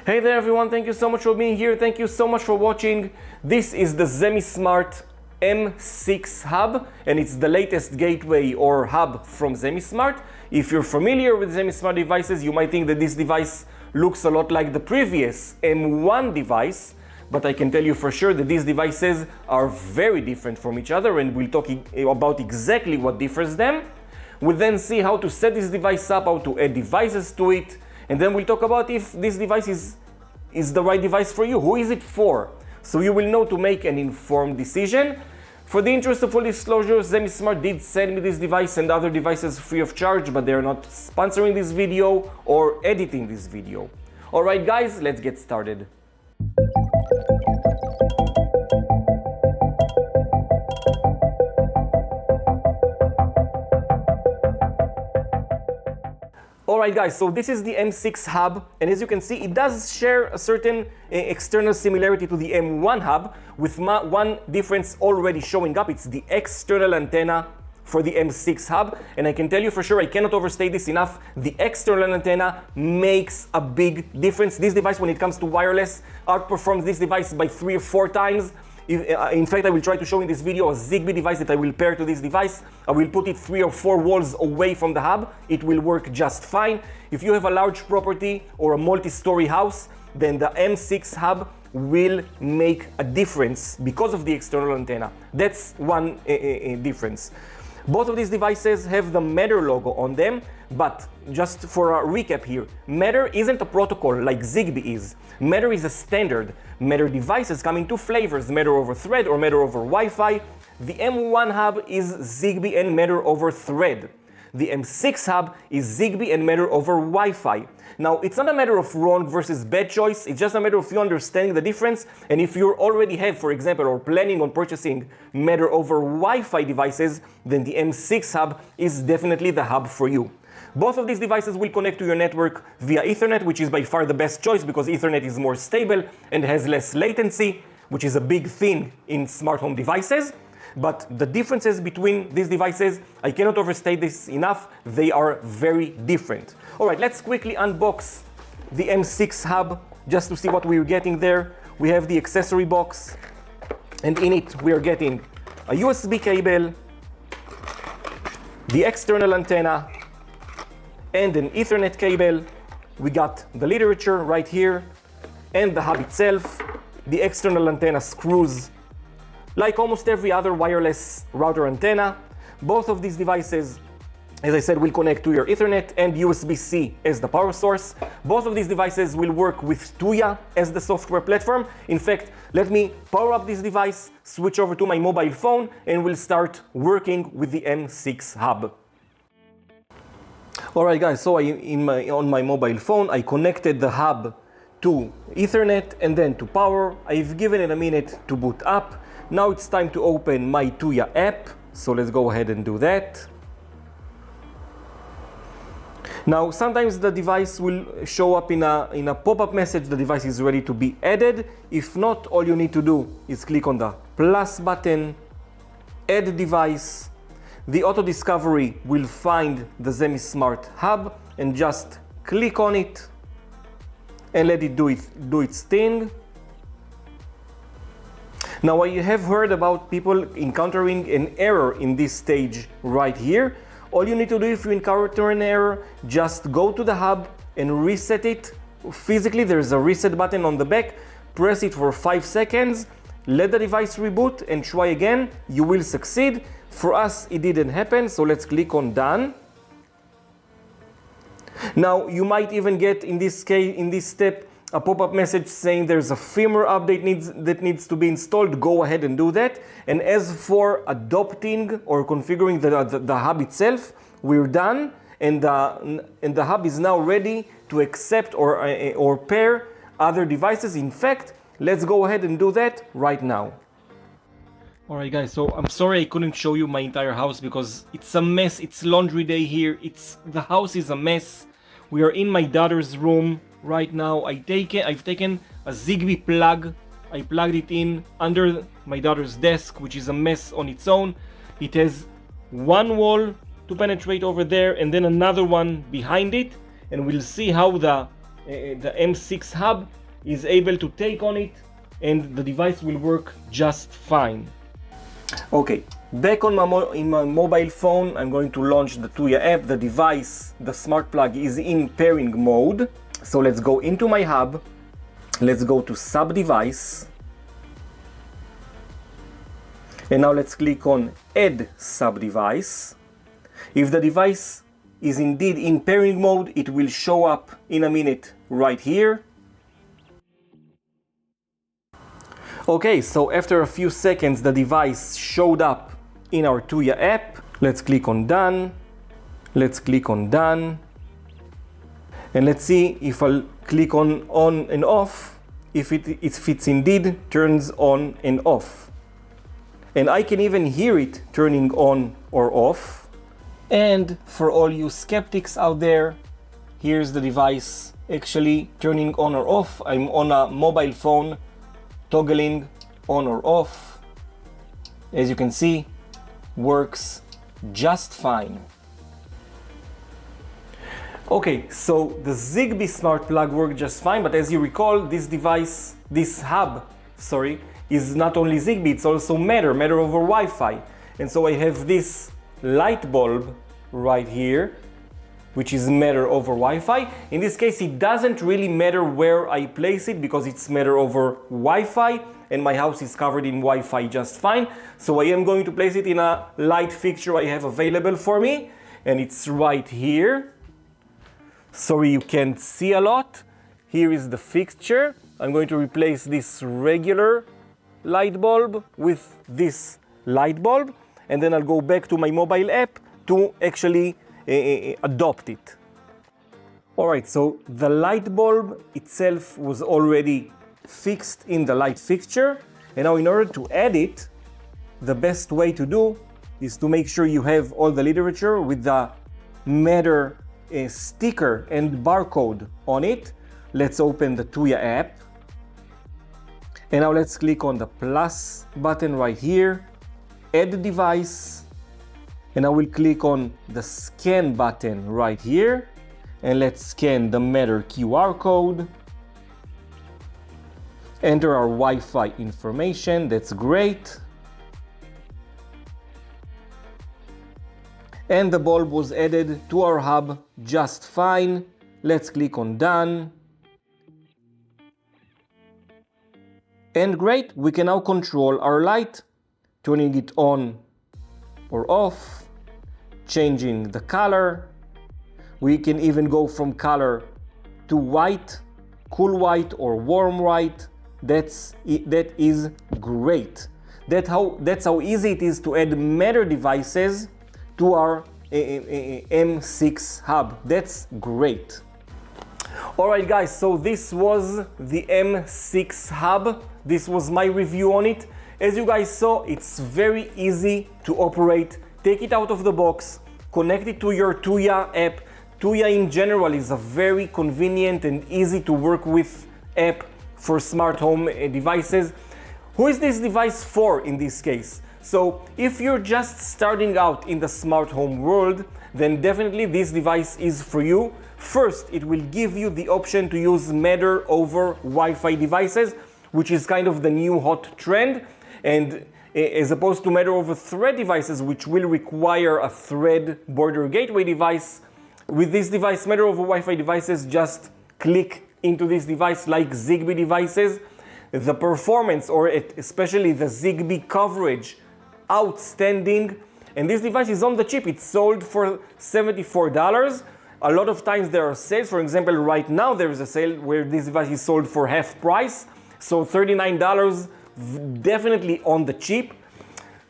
Hey there everyone, thank you so much for being here. Thank you so much for watching. This is the ZemiSmart M6 Hub, and it's the latest gateway or hub from ZemiSmart. If you're familiar with ZemiSmart devices, you might think that this device looks a lot like the previous M1 device, but I can tell you for sure that these devices are very different from each other, and we'll talk about exactly what differs them. We'll then see how to set this device up, how to add devices to it, and then we'll talk about if this device is the right device for you. Who is it for? So you will know to make an informed decision. For the interest of full disclosure, ZemiSmart did send me this device and other devices free of charge, but they're not sponsoring this video or editing this video. Alright guys, let's get started. Alright guys, so this is the M6 Hub, and as you can see, it does share a certain external similarity to the M1 Hub, with one difference already showing up. It's the external antenna for the M6 Hub, and I can tell you for sure, I cannot overstate this enough, the external antenna makes a big difference. This device, when it comes to wireless, outperforms this device by 3 or 4 times. In fact, I will try to show in this video a Zigbee device that I will pair to this device. I will put it 3 or 4 walls away from the hub. It will work just fine. If you have a large property or a multi-story house, then the M6 Hub will make a difference because of the external antenna. That's one difference. Both of these devices have the Matter logo on them, but just for a recap here, Matter isn't a protocol like Zigbee is. Matter is a standard. Matter devices come in 2 flavors, Matter over Thread or Matter over Wi-Fi. The M1 Hub is Zigbee and Matter over Thread. The M6 Hub is Zigbee and Matter over Wi-Fi. Now, it's not a matter of wrong versus bad choice, it's just a matter of you understanding the difference, and if you already have, for example, or planning on purchasing Matter over Wi-Fi devices, then the M6 Hub is definitely the hub for you. Both of these devices will connect to your network via Ethernet, which is by far the best choice because Ethernet is more stable and has less latency, which is a big thing in smart home devices. But the differences between these devices, I cannot overstate this enough, they are very different. Alright, let's quickly unbox the M6 Hub just to see what we're getting there. We have the accessory box, and in it we are getting a USB cable, the external antenna, and an Ethernet cable. We got the literature right here, and the hub itself. The external antenna screws like almost every other wireless router antenna. Both of these devices, as I said, will connect to your Ethernet and USB-C as the power source. Both of these devices will work with Tuya as the software platform. In fact, let me power up this device, switch over to my mobile phone, and we'll start working with the M6 Hub. Alright guys, so on my mobile phone, I connected the hub to Ethernet and then to power. I've given it a minute to boot up. Now it's time to open my Tuya app, so let's go ahead and do that. Now, sometimes the device will show up in a pop-up message, the device is ready to be added. If not, all you need to do is click on the plus button, add device. The auto discovery will find the ZemiSmart Hub and just click on it and let it do its thing. Now, I have heard about people encountering an error in this stage right here. All you need to do if you encounter an error, just go to the hub and reset it. Physically, there's a reset button on the back. Press it for 5 seconds, let the device reboot and try again. You will succeed. For us, it didn't happen, so let's click on done. Now, you might even get in this step a pop-up message saying there's a firmware update that needs to be installed. Go ahead and do that. And as for adopting or configuring the hub itself, we're done, and the hub is now ready to accept or pair other devices. In fact, let's go ahead and do that right now. Alright guys, so I'm sorry I couldn't show you my entire house because it's a mess. It's laundry day here. The house is a mess. We are in my daughter's room right now. I've taken a Zigbee plug. I plugged it in under my daughter's desk, which is a mess on its own. It has one wall to penetrate over there and then another one behind it, and we'll see how the the M6 Hub is able to take on it, and the device will work just fine. Okay, back on in my mobile phone, I'm going to launch the Tuya app. The device, the smart plug, is in pairing mode. So let's go into my hub. Let's go to sub device. And now let's click on add sub device. If the device is indeed in pairing mode, it will show up in a minute right here. Okay, so after a few seconds, the device showed up in our Tuya app. Let's click on done. Let's click on done. And let's see if I'll click on and off, if it indeed turns on and off. And I can even hear it turning on or off. And for all you skeptics out there, here's the device actually turning on or off. I'm on a mobile phone, toggling on or off. As you can see, works just fine. Okay, so the Zigbee smart plug worked just fine, but as you recall, this hub, is not only Zigbee, it's also Matter-over-Wi-Fi. And so I have this light bulb right here, which is Matter-over-Wi-Fi. In this case, it doesn't really matter where I place it because it's Matter-over-Wi-Fi and my house is covered in Wi-Fi just fine. So I am going to place it in a light fixture I have available for me, and it's right here. Sorry you can't see a lot. Here is the fixture. I'm going to replace this regular light bulb with this light bulb, and then I'll go back to my mobile app to actually adopt it. Alright, so the light bulb itself was already fixed in the light fixture, and now in order to add it, the best way to do is to make sure you have all the literature with the Matter sticker and barcode on it. Let's open the Tuya app, and now let's click on the plus button right here, add device, and I will click on the scan button right here, and let's scan the Matter QR code, enter our Wi-Fi information. That's great. And the bulb was added to our hub just fine. Let's click on done. And great, we can now control our light, turning it on or off, changing the color. We can even go from color to white, cool white or warm white. That is great. That's how easy it is to add Matter devices to our M6 Hub. That's great. Alright guys, so this was the M6 Hub. This was my review on it. As you guys saw, it's very easy to operate. Take it out of the box, connect it to your Tuya app. Tuya in general is a very convenient and easy to work with app for smart home devices. Who is this device for in this case? So if you're just starting out in the smart home world, then definitely this device is for you. First, it will give you the option to use Matter over Wi-Fi devices, which is kind of the new hot trend, and as opposed to Matter over Thread devices, which will require a Thread border gateway device. With this device, Matter over Wi-Fi devices, just click into this device like Zigbee devices. The performance, or especially the Zigbee coverage, outstanding. And this device is on the cheap. It's sold for $74. A lot of times there are sales. For example, right now there is a sale where this device is sold for half price. So $39, definitely on the cheap.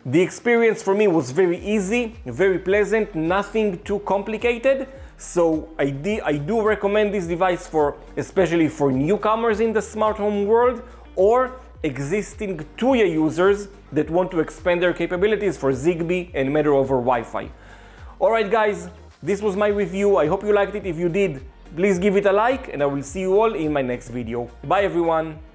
The experience for me was very easy, very pleasant, nothing too complicated. So I do recommend this device especially for newcomers in the smart home world, or existing Tuya users that want to expand their capabilities for Zigbee and Matter over Wi-Fi. Alright guys, this was my review. I hope you liked it. If you did, please give it a like, and I will see you all in my next video. Bye everyone!